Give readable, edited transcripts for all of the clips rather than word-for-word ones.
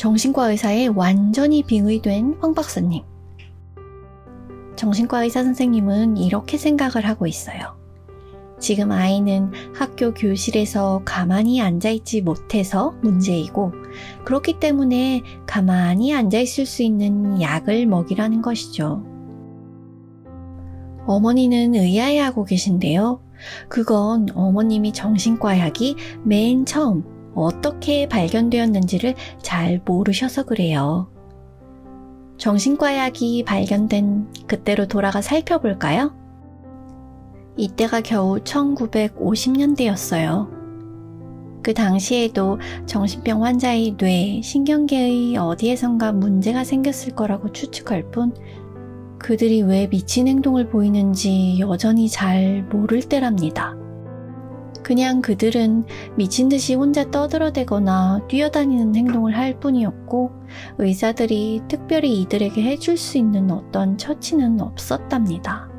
정신과 의사에 완전히 빙의된 황 박사님. 정신과 의사 선생님은 이렇게 생각을 하고 있어요. 지금 아이는 학교 교실에서 가만히 앉아있지 못해서 문제이고, 그렇기 때문에 가만히 앉아있을 수 있는 약을 먹이라는 것이죠. 어머니는 의아해하고 계신데요. 그건 어머님이 정신과 약이 맨 처음 어떻게 발견되었는지를 잘 모르셔서 그래요. 정신과 약이 발견된 그때로 돌아가 살펴볼까요? 이때가 겨우 1950년대였어요. 그 당시에도 정신병 환자의 뇌, 신경계의 어디에선가 문제가 생겼을 거라고 추측할 뿐 그들이 왜 미친 행동을 보이는지 여전히 잘 모를 때랍니다. 그냥 그들은 미친 듯이 혼자 떠들어대거나 뛰어다니는 행동을 할 뿐이었고 의사들이 특별히 이들에게 해줄 수 있는 어떤 처치는 없었답니다.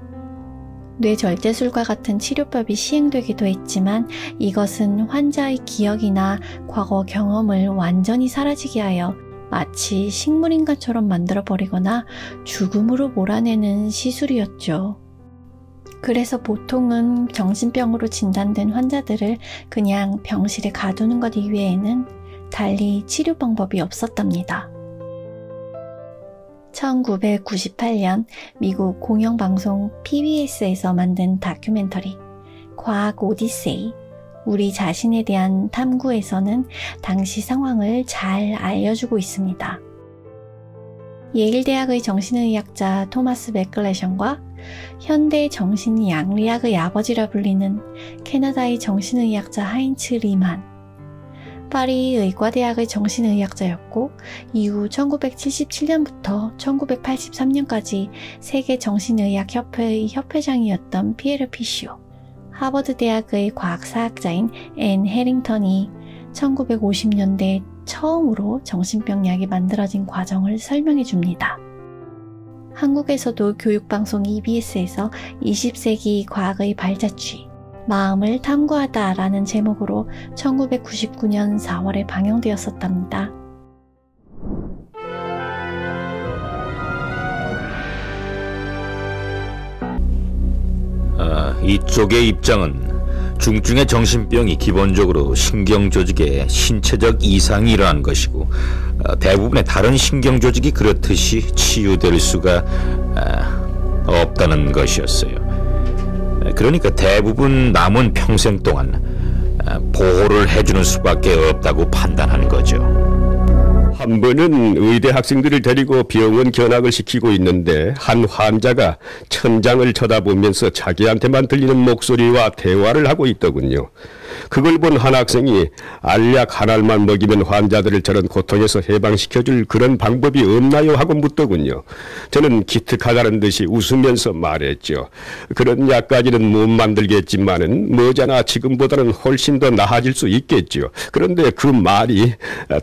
뇌절제술과 같은 치료법이 시행되기도 했지만 이것은 환자의 기억이나 과거 경험을 완전히 사라지게 하여 마치 식물인간처럼 만들어버리거나 죽음으로 몰아내는 시술이었죠. 그래서 보통은 정신병으로 진단된 환자들을 그냥 병실에 가두는 것 이외에는 달리 치료 방법이 없었답니다. 1998년 미국 공영방송 PBS에서 만든 다큐멘터리 과학 오디세이, 우리 자신에 대한 탐구에서는 당시 상황을 잘 알려주고 있습니다. 예일대학의 정신의학자 토마스 맥글래션과 현대 정신양리학의 아버지라 불리는 캐나다의 정신의학자 하인츠 리만, 파리 의과대학의 정신의학자였고 이후 1977년부터 1983년까지 세계 정신의학협회의 협회장이었던 피에르 피쇼, 하버드 대학의 과학사학자인 앤 해링턴이 1950년대 처음으로 정신병약이 만들어진 과정을 설명해 줍니다. 한국에서도 교육방송 EBS에서 20세기 과학의 발자취, 마음을 탐구하다라는 제목으로 1999년 4월에 방영되었었답니다. 이쪽의 입장은 중증의 정신병이 기본적으로 신경조직에 신체적 이상이 일어난 것이고 대부분의 다른 신경조직이 그렇듯이 치유될 수가 없다는 것이었어요. 그러니까 대부분 남은 평생 동안 보호를 해주는 수밖에 없다고 판단하는 거죠. 한 번은 의대 학생들을 데리고 병원 견학을 시키고 있는데 한 환자가 천장을 쳐다보면서 자기한테만 들리는 목소리와 대화를 하고 있더군요. 그걸 본 한 학생이 알약 한 알만 먹이면 환자들을 저런 고통에서 해방시켜줄 그런 방법이 없나요? 하고 묻더군요. 저는 기특하다는 듯이 웃으면서 말했죠. 그런 약까지는 못 만들겠지만은 머지않아 지금보다는 훨씬 더 나아질 수 있겠죠. 그런데 그 말이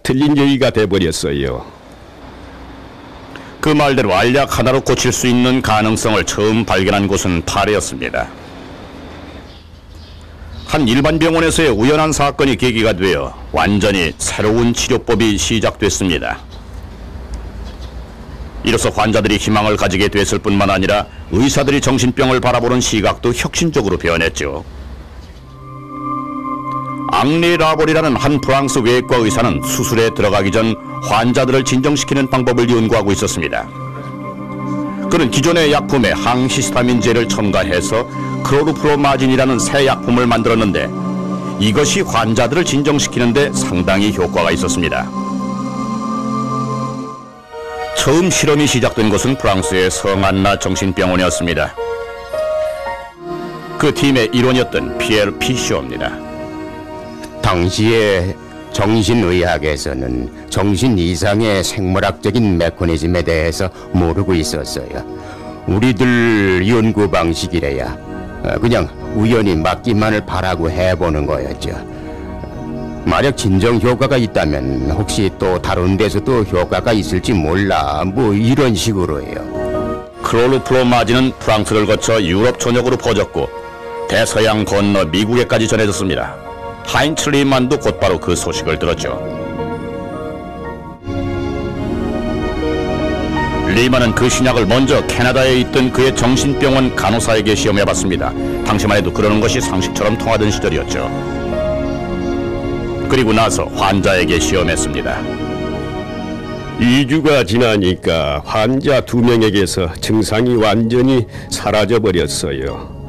틀린 얘기가 돼버렸어요. 그 말대로 알약 하나로 고칠 수 있는 가능성을 처음 발견한 곳은 파리였습니다. 한 일반 병원에서의 우연한 사건이 계기가 되어 완전히 새로운 치료법이 시작됐습니다. 이로써 환자들이 희망을 가지게 됐을 뿐만 아니라 의사들이 정신병을 바라보는 시각도 혁신적으로 변했죠. 앙리 라볼이라는 한 프랑스 외과 의사는 수술에 들어가기 전 환자들을 진정시키는 방법을 연구하고 있었습니다. 그는 기존의 약품에 항히스타민제를 첨가해서 크로르프로마진이라는 새 약품을 만들었는데 이것이 환자들을 진정시키는 데 상당히 효과가 있었습니다. 처음 실험이 시작된 곳은 프랑스의 성안나 정신병원이었습니다. 그 팀의 일원이었던 피에르 피쇼입니다. 당시에 정신의학에서는 정신 이상의 생물학적인 메커니즘에 대해서 모르고 있었어요. 우리들 연구 방식이래야 그냥 우연히 맞기만을 바라고 해보는 거였죠. 만약 진정 효과가 있다면 혹시 또 다른 데서도 효과가 있을지 몰라, 뭐 이런 식으로요. 크로르프로마진은 프랑스를 거쳐 유럽 전역으로 퍼졌고 대서양 건너 미국에까지 전해졌습니다. 하인츠 리만도 곧바로 그 소식을 들었죠. 리만은 그 신약을 먼저 캐나다에 있던 그의 정신병원 간호사에게 시험해봤습니다. 당시만 해도 그러는 것이 상식처럼 통하던 시절이었죠. 그리고 나서 환자에게 시험했습니다. 2주가 지나니까 환자 2명에게서 증상이 완전히 사라져버렸어요.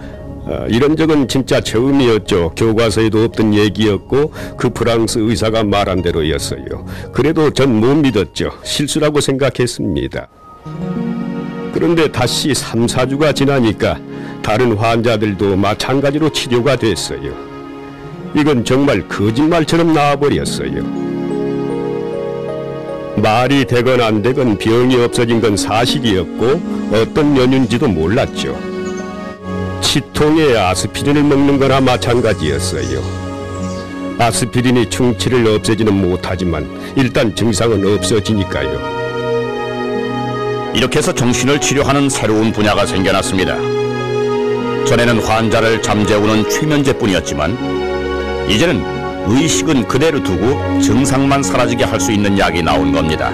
이런 적은 진짜 처음이었죠. 교과서에도 없던 얘기였고 그 프랑스 의사가 말한 대로였어요. 그래도 전 못 믿었죠. 실수라고 생각했습니다. 그런데 다시 3, 4주가 지나니까 다른 환자들도 마찬가지로 치료가 됐어요. 이건 정말 거짓말처럼 나와버렸어요. 말이 되건 안 되건 병이 없어진 건 사실이었고 어떤 연유인지도 몰랐죠. 치통에 아스피린을 먹는 거나 마찬가지였어요. 아스피린이 충치를 없애지는 못하지만 일단 증상은 없어지니까요. 이렇게 해서 정신을 치료하는 새로운 분야가 생겨났습니다. 전에는 환자를 잠재우는 최면제뿐이었지만 이제는 의식은 그대로 두고 증상만 사라지게 할 수 있는 약이 나온 겁니다.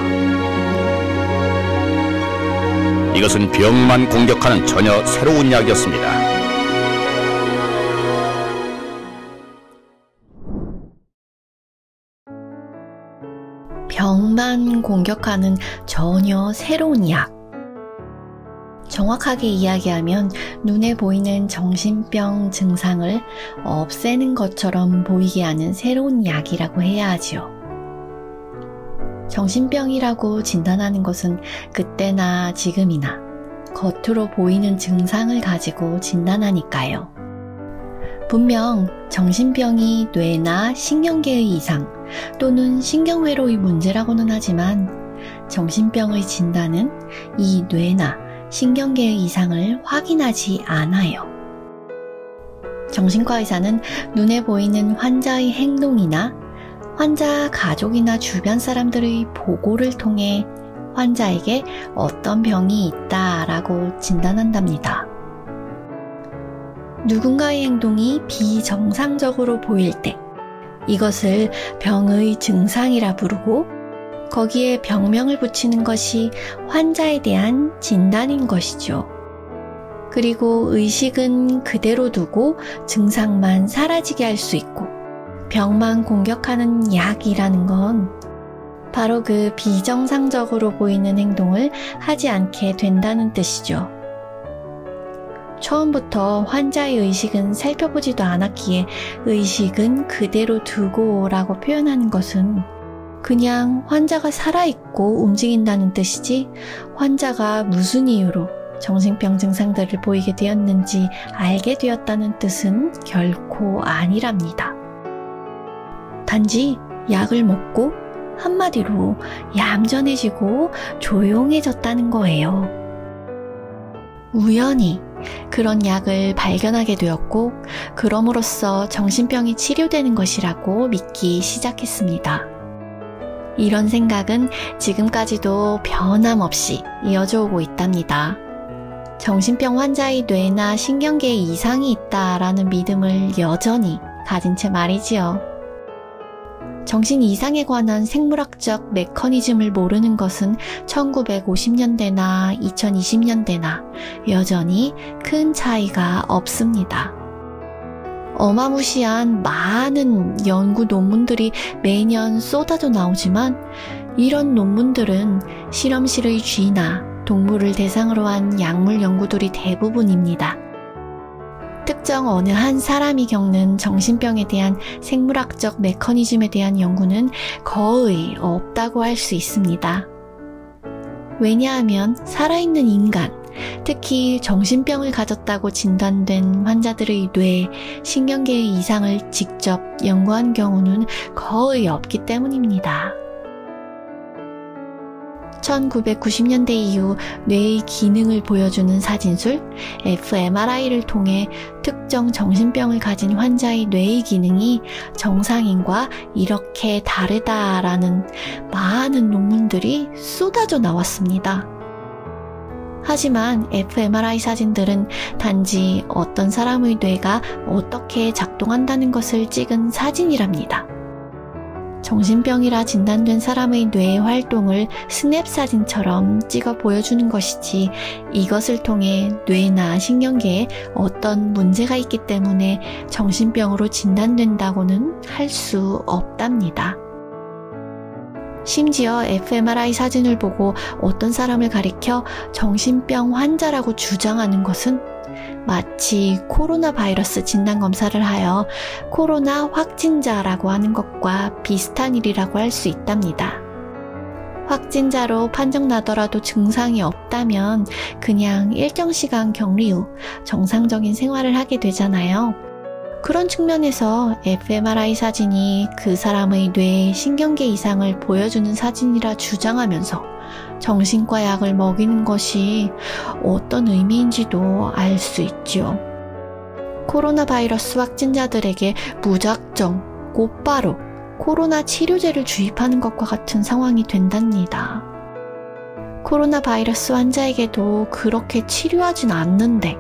이것은 병만 공격하는 전혀 새로운 약이었습니다. 병만 공격하는 전혀 새로운 약. 정확하게 이야기하면 눈에 보이는 정신병 증상을 없애는 것처럼 보이게 하는 새로운 약이라고 해야 하지요. 정신병이라고 진단하는 것은 그때나 지금이나 겉으로 보이는 증상을 가지고 진단하니까요. 분명 정신병이 뇌나 신경계의 이상 또는 신경회로의 문제라고는 하지만 정신병의 진단은 이 뇌나 신경계의 이상을 확인하지 않아요. 정신과 의사는 눈에 보이는 환자의 행동이나 환자 가족이나 주변 사람들의 보고를 통해 환자에게 어떤 병이 있다라고 진단한답니다. 누군가의 행동이 비정상적으로 보일 때 이것을 병의 증상이라 부르고 거기에 병명을 붙이는 것이 환자에 대한 진단인 것이죠. 그리고 의식은 그대로 두고 증상만 사라지게 할 수 있고 병만 공격하는 약이라는 건 바로 그 비정상적으로 보이는 행동을 하지 않게 된다는 뜻이죠. 처음부터 환자의 의식은 살펴보지도 않았기에 의식은 그대로 두고 라고 표현하는 것은 그냥 환자가 살아있고 움직인다는 뜻이지 환자가 무슨 이유로 정신병 증상들을 보이게 되었는지 알게 되었다는 뜻은 결코 아니랍니다. 단지 약을 먹고 한마디로 얌전해지고 조용해졌다는 거예요. 우연히 그런 약을 발견하게 되었고 그럼으로써 정신병이 치료되는 것이라고 믿기 시작했습니다. 이런 생각은 지금까지도 변함없이 이어져 오고 있답니다. 정신병 환자의 뇌나 신경계에 이상이 있다라는 믿음을 여전히 가진 채 말이지요. 정신 이상에 관한 생물학적 메커니즘을 모르는 것은 1950년대나 2020년대나 여전히 큰 차이가 없습니다. 어마무시한 많은 연구 논문들이 매년 쏟아져 나오지만 이런 논문들은 실험실의 쥐나 동물을 대상으로 한 약물 연구들이 대부분입니다. 특정 어느 한 사람이 겪는 정신병에 대한 생물학적 메커니즘에 대한 연구는 거의 없다고 할 수 있습니다. 왜냐하면 살아있는 인간, 특히 정신병을 가졌다고 진단된 환자들의 뇌, 신경계의 이상을 직접 연구한 경우는 거의 없기 때문입니다. 1990년대 이후 뇌의 기능을 보여주는 사진술, fMRI를 통해 특정 정신병을 가진 환자의 뇌의 기능이 정상인과 이렇게 다르다라는 많은 논문들이 쏟아져 나왔습니다. 하지만 fMRI 사진들은 단지 어떤 사람의 뇌가 어떻게 작동한다는 것을 찍은 사진이랍니다. 정신병이라 진단된 사람의 뇌의 활동을 스냅 사진처럼 찍어 보여주는 것이지 이것을 통해 뇌나 신경계에 어떤 문제가 있기 때문에 정신병으로 진단된다고는 할 수 없답니다. 심지어 fMRI 사진을 보고 어떤 사람을 가리켜 정신병 환자라고 주장하는 것은 마치 코로나 바이러스 진단검사를 하여 코로나 확진자라고 하는 것과 비슷한 일이라고 할 수 있답니다. 확진자로 판정나더라도 증상이 없다면 그냥 일정 시간 격리 후 정상적인 생활을 하게 되잖아요. 그런 측면에서 fMRI 사진이 그 사람의 뇌 신경계 이상을 보여주는 사진이라 주장하면서 정신과 약을 먹이는 것이 어떤 의미인지도 알 수 있지요. 코로나 바이러스 확진자들에게 무작정 곧바로 코로나 치료제를 주입하는 것과 같은 상황이 된답니다. 코로나 바이러스 환자에게도 그렇게 치료하진 않는데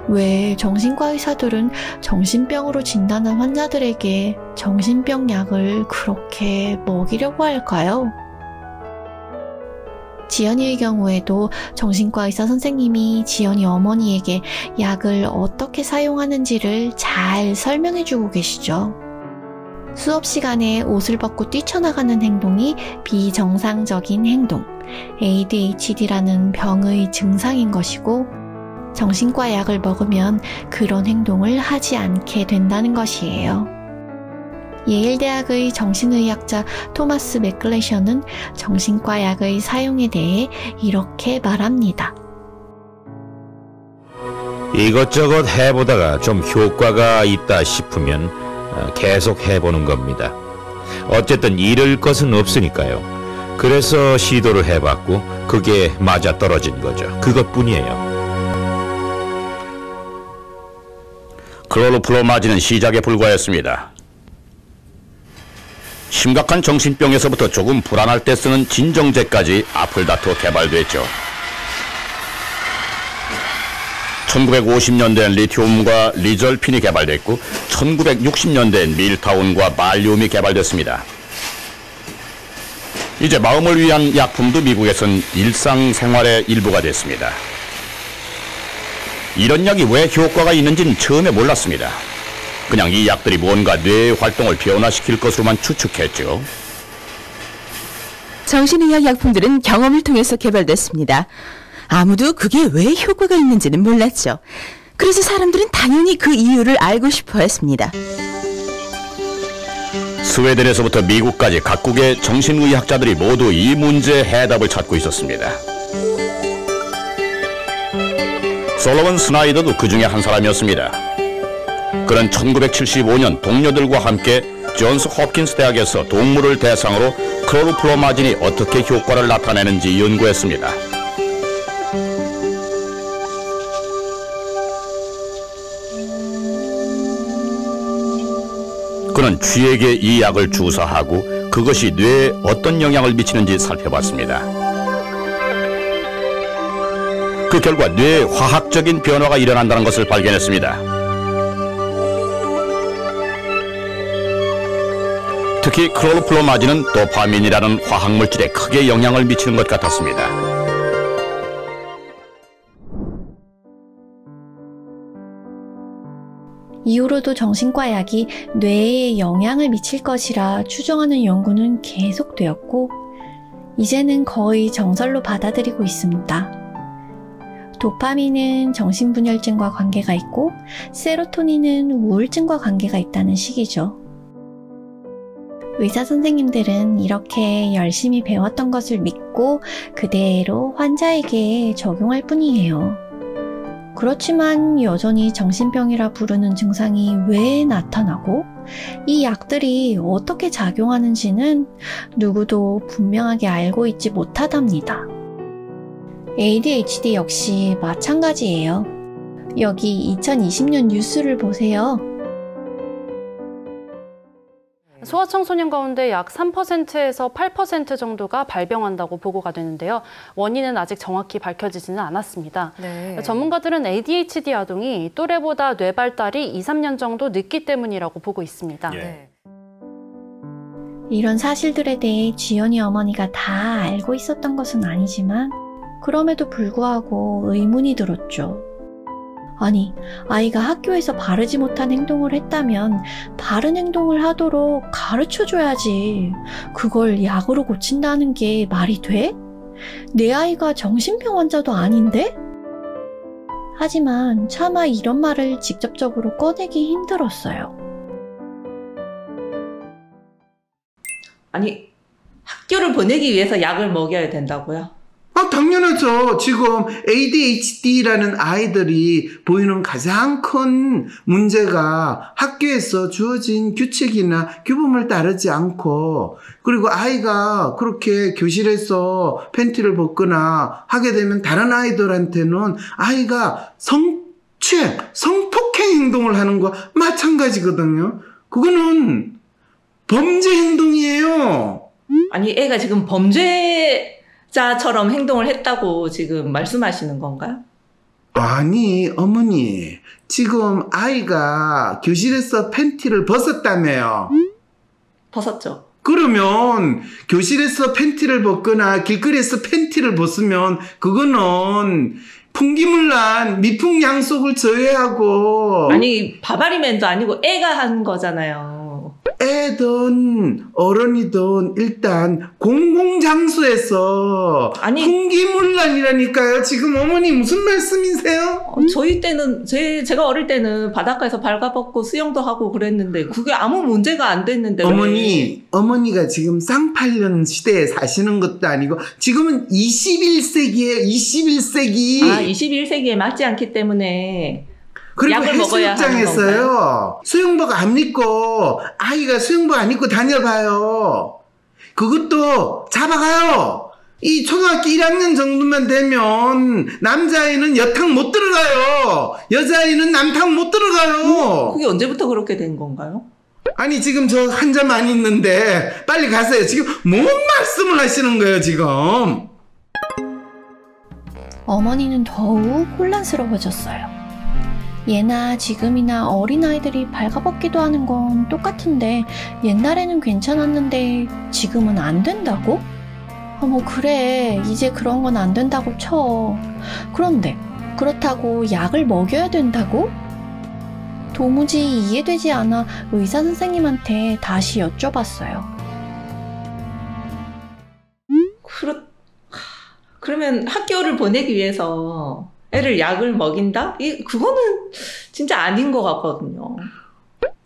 왜 정신과 의사들은 정신병으로 진단한 환자들에게 정신병 약을 그렇게 먹이려고 할까요? 지연이의 경우에도 정신과 의사 선생님이 지연이 어머니에게 약을 어떻게 사용하는지를 잘 설명해주고 계시죠. 수업 시간에 옷을 벗고 뛰쳐나가는 행동이 비정상적인 행동, ADHD라는 병의 증상인 것이고 정신과 약을 먹으면 그런 행동을 하지 않게 된다는 것이에요. 예일대학의 정신의학자 토마스 맥글래셔는 정신과 약의 사용에 대해 이렇게 말합니다. 이것저것 해보다가 좀 효과가 있다 싶으면 계속 해보는 겁니다. 어쨌든 잃을 것은 없으니까요. 그래서 시도를 해봤고 그게 맞아떨어진 거죠. 그것뿐이에요. 클로로플로마진은 시작에 불과했습니다. 심각한 정신병에서부터 조금 불안할 때 쓰는 진정제까지 앞을 다투어 개발됐죠. 1950년대엔 리튬과 리졸핀이 개발됐고 1960년대엔 밀타운과 말륨이 개발됐습니다. 이제 마음을 위한 약품도 미국에선 일상생활의 일부가 됐습니다. 이런 약이 왜 효과가 있는지는 처음에 몰랐습니다. 그냥 이 약들이 뭔가 뇌의 활동을 변화시킬 것으로만 추측했죠. 정신의학 약품들은 경험을 통해서 개발됐습니다. 아무도 그게 왜 효과가 있는지는 몰랐죠. 그래서 사람들은 당연히 그 이유를 알고 싶어 했습니다. 스웨덴에서부터 미국까지 각국의 정신의학자들이 모두 이 문제의 해답을 찾고 있었습니다. 솔로몬 스나이더도 그 중에 한 사람이었습니다. 그는 1975년 동료들과 함께 존스 홉킨스 대학에서 동물을 대상으로 클로로플로마진이 어떻게 효과를 나타내는지 연구했습니다. 그는 쥐에게 이 약을 주사하고 그것이 뇌에 어떤 영향을 미치는지 살펴봤습니다. 그 결과 뇌에 화학적인 변화가 일어난다는 것을 발견했습니다. 특히 클로로플로마진은 도파민이라는 화학물질에 크게 영향을 미치는 것 같았습니다. 이후로도 정신과 약이 뇌에 영향을 미칠 것이라 추정하는 연구는 계속되었고 이제는 거의 정설로 받아들이고 있습니다. 도파민은 정신분열증과 관계가 있고 세로토닌은 우울증과 관계가 있다는 식이죠. 의사 선생님들은 이렇게 열심히 배웠던 것을 믿고 그대로 환자에게 적용할 뿐이에요. 그렇지만 여전히 정신병이라 부르는 증상이 왜 나타나고 이 약들이 어떻게 작용하는지는 누구도 분명하게 알고 있지 못하답니다. ADHD 역시 마찬가지예요. 여기 2020년 뉴스를 보세요. 소아청소년 가운데 약 3%에서 8% 정도가 발병한다고 보고가 되는데요. 원인은 아직 정확히 밝혀지지는 않았습니다. 네. 전문가들은 ADHD 아동이 또래보다 뇌 발달이 2, 3년 정도 늦기 때문이라고 보고 있습니다. 예. 이런 사실들에 대해 지연이 어머니가 다 알고 있었던 것은 아니지만 그럼에도 불구하고 의문이 들었죠. 아니, 아이가 학교에서 바르지 못한 행동을 했다면 바른 행동을 하도록 가르쳐줘야지. 그걸 약으로 고친다는 게 말이 돼? 내 아이가 정신병 환자도 아닌데? 하지만 차마 이런 말을 직접적으로 꺼내기 힘들었어요. 아니, 학교를 보내기 위해서 약을 먹여야 된다고요? 당연하죠. 지금 ADHD라는 아이들이 보이는 가장 큰 문제가 학교에서 주어진 규칙이나 규범을 따르지 않고, 그리고 아이가 그렇게 교실에서 팬티를 벗거나 하게 되면 다른 아이들한테는 아이가 성폭행 행동을 하는 거 마찬가지거든요. 그거는 범죄 행동이에요. 아니, 애가 지금 범죄자처럼 행동을 했다고 지금 말씀하시는 건가요? 아니, 어머니, 지금 아이가 교실에서 팬티를 벗었다며요. 벗었죠. 그러면 교실에서 팬티를 벗거나 길거리에서 팬티를 벗으면 그거는 풍기물난 미풍양속을 저해하고. 아니, 바바리맨도 아니고 애가 한 거잖아요. 애든 어른이든 일단 공공장소에서 풍기물난이라니까요. 지금 어머니 무슨 말씀이세요? 저희 때는 제가 어릴 때는 바닷가에서 발가벗고 수영도 하고 그랬는데 그게 아무 문제가 안 됐는데. 어머니가 지금 쌍팔년 시대에 사시는 것도 아니고 지금은 21세기예요. 21세기. 21세기에 맞지 않기 때문에 그리고 해수욕장에서요, 수영복 안 입고 아이가 수영복 안 입고 다녀봐요. 그것도 잡아가요. 이 초등학교 1학년 정도만 되면 남자아이는 여탕 못 들어가요. 여자아이는 남탕 못 들어가요. 그게 언제부터 그렇게 된 건가요? 아니, 지금 저 한 잔 안 있는데 빨리 가세요. 지금 뭔 말씀을 하시는 거예요, 지금? 어머니는 더욱 혼란스러워졌어요. 예나 지금이나 어린아이들이 발가벗기도 하는 건 똑같은데 옛날에는 괜찮았는데 지금은 안 된다고? 뭐 그래, 이제 그런 건 안 된다고 쳐. 그런데 그렇다고 약을 먹여야 된다고? 도무지 이해되지 않아 의사 선생님한테 다시 여쭤봤어요. 그러면 학교를 보내기 위해서 애를 약을 먹인다? 그거는 진짜 아닌 것 같거든요.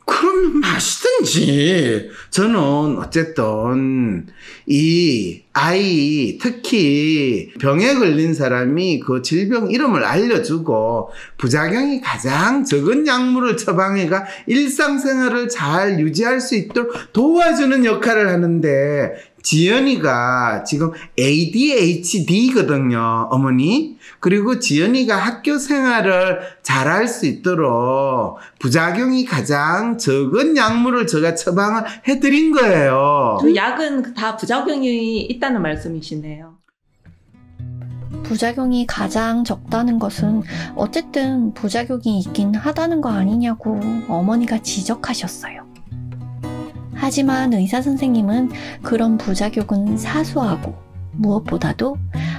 그럼 마시든지. 저는 어쨌든 이 아이, 특히 병에 걸린 사람이 그 질병 이름을 알려주고 부작용이 가장 적은 약물을 처방해가 일상생활을 잘 유지할 수 있도록 도와주는 역할을 하는데, 지연이가 지금 ADHD거든요, 어머니. 그리고 지연이가 학교 생활을 잘할 수 있도록 부작용이 가장 적은 약물을 제가 처방을 해드린 거예요. 그 약은 다 부작용이 있다는 말씀이시네요. 부작용이 가장 적다는 것은 어쨌든 부작용이 있긴 하다는 거 아니냐고 어머니가 지적하셨어요. 하지만 의사 선생님은 그런 부작용은 사소하고 무엇보다도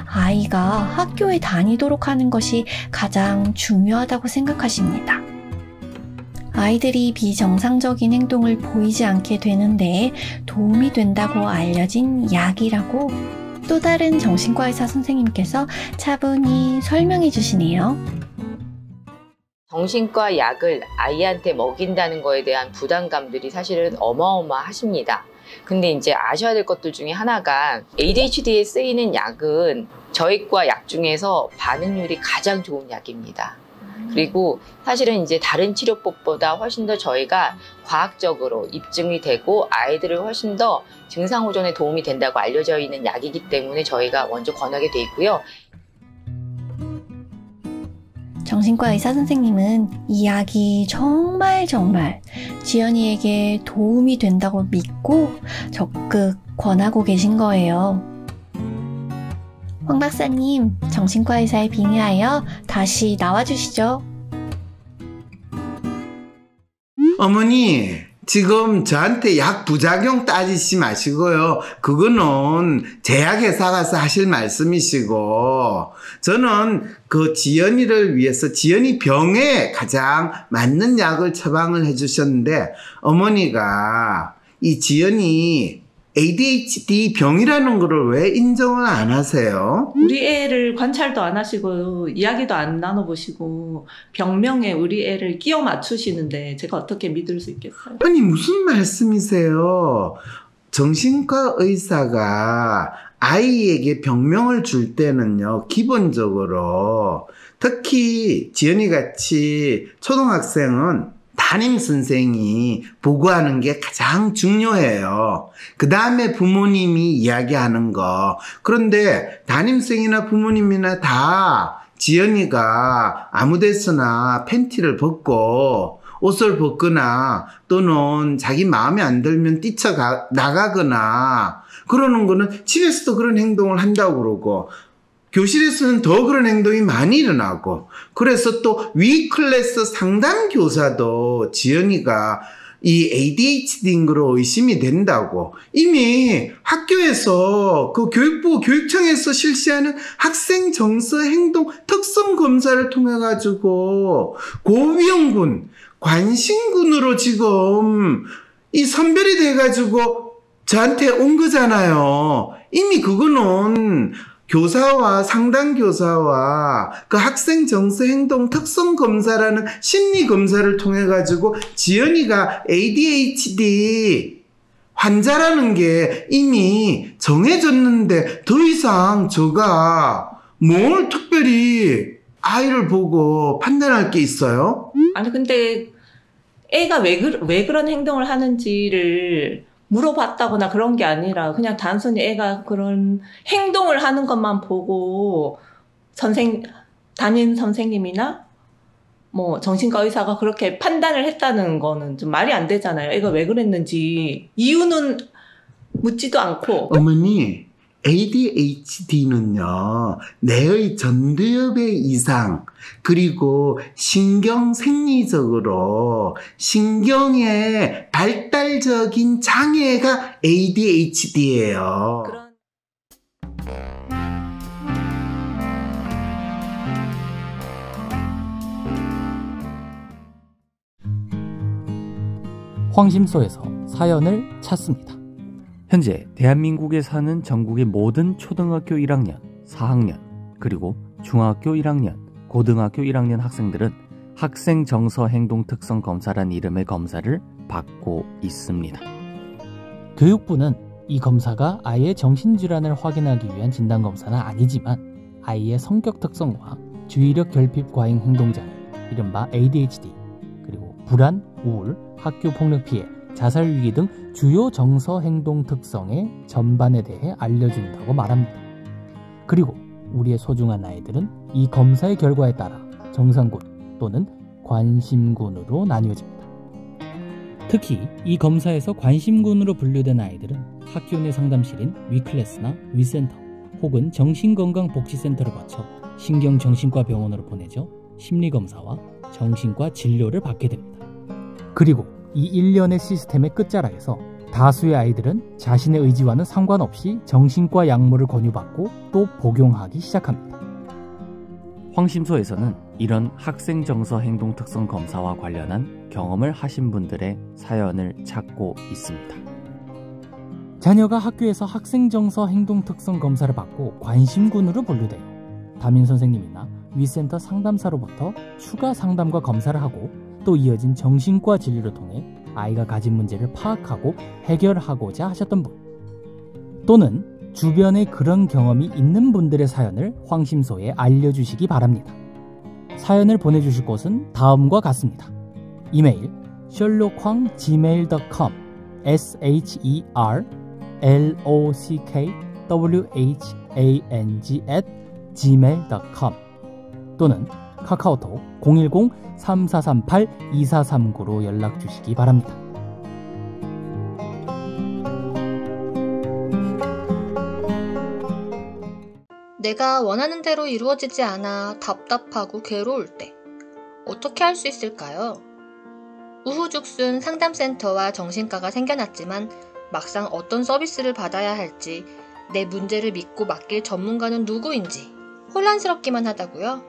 아이가 학교에 다니도록 하는 것이 가장 중요하다고 생각하십니다. 아이들이 비정상적인 행동을 보이지 않게 되는 데 도움이 된다고 알려진 약이라고 또 다른 정신과 의사 선생님께서 차분히 설명해 주시네요. 정신과 약을 아이한테 먹인다는 거에 대한 부담감들이 사실은 어마어마하십니다. 근데 이제 아셔야 될 것들 중에 하나가 ADHD에 쓰이는 약은 저희과 약 중에서 반응률이 가장 좋은 약입니다. 그리고 사실은 이제 다른 치료법보다 훨씬 더 저희가 과학적으로 입증이 되고 아이들을 훨씬 더 증상 호전에 도움이 된다고 알려져 있는 약이기 때문에 저희가 먼저 권하게 돼 있고요. 정신과 의사 선생님은 이 약이 정말 지연이에게 도움이 된다고 믿고 적극 권하고 계신 거예요. 황 박사님, 정신과 의사에 빙의하여 다시 나와주시죠. 어머니, 지금 저한테 약 부작용 따지지 마시고요. 그거는 제약회사 가서 하실 말씀이시고, 저는 그 지연이를 위해서 지연이 병에 가장 맞는 약을 처방을 해주셨는데, 어머니가 이 지연이 ADHD 병이라는 거를 왜 인정을 안 하세요? 우리 애를 관찰도 안 하시고 이야기도 안 나눠보시고 병명에 우리 애를 끼워 맞추시는데 제가 어떻게 믿을 수 있겠어요? 아니 무슨 말씀이세요? 정신과 의사가 아이에게 병명을 줄 때는요, 기본적으로 특히 지연이 같이 초등학생은 담임 선생이 보고하는 게 가장 중요해요. 그 다음에 부모님이 이야기하는 거. 그런데 담임선생이나 부모님이나 다 지연이가 아무 데서나 팬티를 벗고 옷을 벗거나 또는 자기 마음에 안 들면 뛰쳐나가거나 그러는 거는 집에서도 그런 행동을 한다고 그러고, 교실에서는 더 그런 행동이 많이 일어나고, 그래서 또 위클래스 상담 교사도 지연이가 이 ADHD인 거로 의심이 된다고. 이미 학교에서 그 교육부 교육청에서 실시하는 학생 정서 행동 특성 검사를 통해 가지고 고위험군, 관심군으로 지금 이 선별이 돼 가지고 저한테 온 거잖아요. 이미 그거는 교사와 상담교사와 그 학생 정서 행동 특성 검사라는 심리 검사를 통해 가지고 지연이가 ADHD 환자라는 게 이미 정해졌는데 더 이상 제가 뭘 특별히 아이를 보고 판단할 게 있어요? 아니 근데 애가 왜 그런 행동을 하는지를 물어봤다거나 그런 게 아니라 그냥 단순히 애가 그런 행동을 하는 것만 보고 담임 선생님이나 뭐 정신과 의사가 그렇게 판단을 했다는 거는 좀 말이 안 되잖아요. 애가 왜 그랬는지 이유는 묻지도 않고. 어머니, ADHD는요, 뇌의 전두엽의 이상, 그리고 신경생리적으로 신경의 발달적인 장애가 ADHD예요. 황심소에서 사연을 찾습니다. 현재 대한민국에 사는 전국의 모든 초등학교 1학년, 4학년, 그리고 중학교 1학년, 고등학교 1학년 학생들은 학생 정서 행동 특성 검사란 이름의 검사를 받고 있습니다. 교육부는 이 검사가 아이의 정신질환을 확인하기 위한 진단검사는 아니지만 아이의 성격 특성과 주의력 결핍 과잉 행동장애, 이른바 ADHD, 그리고 불안, 우울, 학교 폭력 피해, 자살 위기 등 주요 정서 행동 특성의 전반에 대해 알려준다고 말합니다. 그리고 우리의 소중한 아이들은 이 검사의 결과에 따라 정상군 또는 관심군으로 나뉘어집니다. 특히 이 검사에서 관심군으로 분류된 아이들은 학교 내 상담실인 위클래스나 위센터 혹은 정신건강복지센터를 거쳐 신경정신과 병원으로 보내져 심리검사와 정신과 진료를 받게 됩니다. 그리고 이 일련의 시스템의 끝자락에서 다수의 아이들은 자신의 의지와는 상관없이 정신과 약물을 권유받고 또 복용하기 시작합니다. 황심소에서는 이런 학생 정서 행동 특성 검사와 관련한 경험을 하신 분들의 사연을 찾고 있습니다. 자녀가 학교에서 학생 정서 행동 특성 검사를 받고 관심군으로 분류되어 담임 선생님이나 위센터 상담사로부터 추가 상담과 검사를 하고 또 이어진 정신과 진료를 통해 아이가 가진 문제를 파악하고 해결하고자 하셨던 분, 또는 주변에 그런 경험이 있는 분들의 사연을 황심소에 알려주시기 바랍니다. 사연을 보내주실 곳은 다음과 같습니다. 이메일 sherlockwhang@gmail.com sherlockwhang@gmail.com 또는 카카오톡 010-3438-2439로 연락주시기 바랍니다. 내가 원하는 대로 이루어지지 않아 답답하고 괴로울 때 어떻게 할 수 있을까요? 우후죽순 상담센터와 정신과가 생겨났지만 막상 어떤 서비스를 받아야 할지, 내 문제를 믿고 맡길 전문가는 누구인지 혼란스럽기만 하다고요?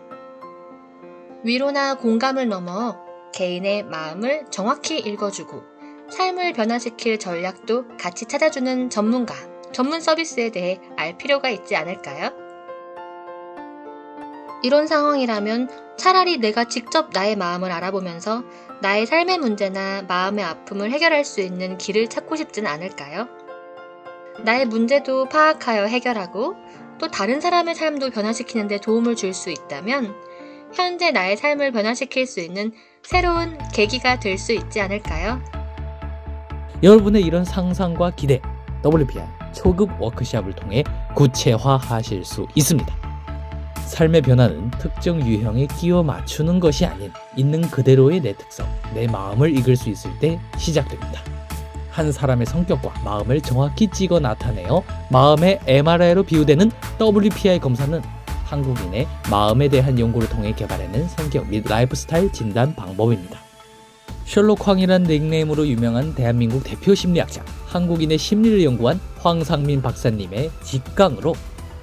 위로나 공감을 넘어 개인의 마음을 정확히 읽어주고 삶을 변화시킬 전략도 같이 찾아주는 전문가, 전문 서비스에 대해 알 필요가 있지 않을까요? 이런 상황이라면 차라리 내가 직접 나의 마음을 알아보면서 나의 삶의 문제나 마음의 아픔을 해결할 수 있는 길을 찾고 싶진 않을까요? 나의 문제도 파악하여 해결하고 또 다른 사람의 삶도 변화시키는 데 도움을 줄 수 있다면 현재 나의 삶을 변화시킬 수 있는 새로운 계기가 될 수 있지 않을까요? 여러분의 이런 상상과 기대, WPI 초급 워크숍을 통해 구체화하실 수 있습니다. 삶의 변화는 특정 유형에 끼워 맞추는 것이 아닌 있는 그대로의 내 특성, 내 마음을 읽을 수 있을 때 시작됩니다. 한 사람의 성격과 마음을 정확히 찍어 나타내어 마음의 MRI로 비유되는 WPI 검사는 한국인의 마음에 대한 연구를 통해 개발해낸 성격 및 라이프스타일 진단 방법입니다. 셜록 황이란 닉네임으로 유명한 대한민국 대표 심리학자, 한국인의 심리를 연구한 황상민 박사님의 직강으로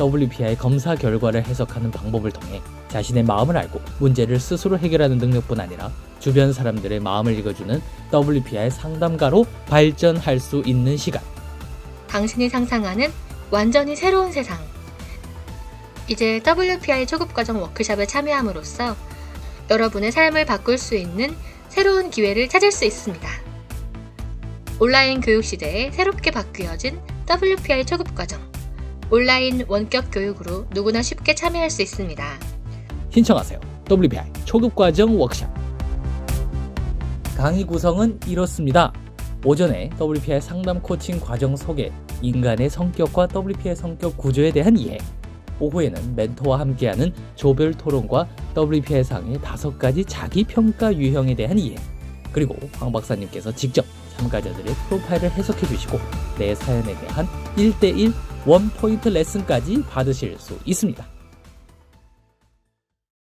WPI 검사 결과를 해석하는 방법을 통해 자신의 마음을 알고 문제를 스스로 해결하는 능력뿐 아니라 주변 사람들의 마음을 읽어주는 WPI 상담가로 발전할 수 있는 시간. 당신이 상상하는 완전히 새로운 세상. 이제 WPI 초급과정 워크숍에 참여함으로써 여러분의 삶을 바꿀 수 있는 새로운 기회를 찾을 수 있습니다. 온라인 교육 시대에 새롭게 바뀌어진 WPI 초급과정. 온라인 원격 교육으로 누구나 쉽게 참여할 수 있습니다. 신청하세요. WPI 초급과정 워크숍. 강의 구성은 이렇습니다. 오전에 WPI 상담 코칭 과정 소개, 인간의 성격과 WPI 성격 구조에 대한 이해. 오후에는 멘토와 함께하는 조별 토론과 WPI 상의 5가지 자기평가 유형에 대한 이해. 그리고 황 박사님께서 직접 참가자들의 프로파일을 해석해 주시고 내 사연에 대한 1:1 원포인트 레슨까지 받으실 수 있습니다.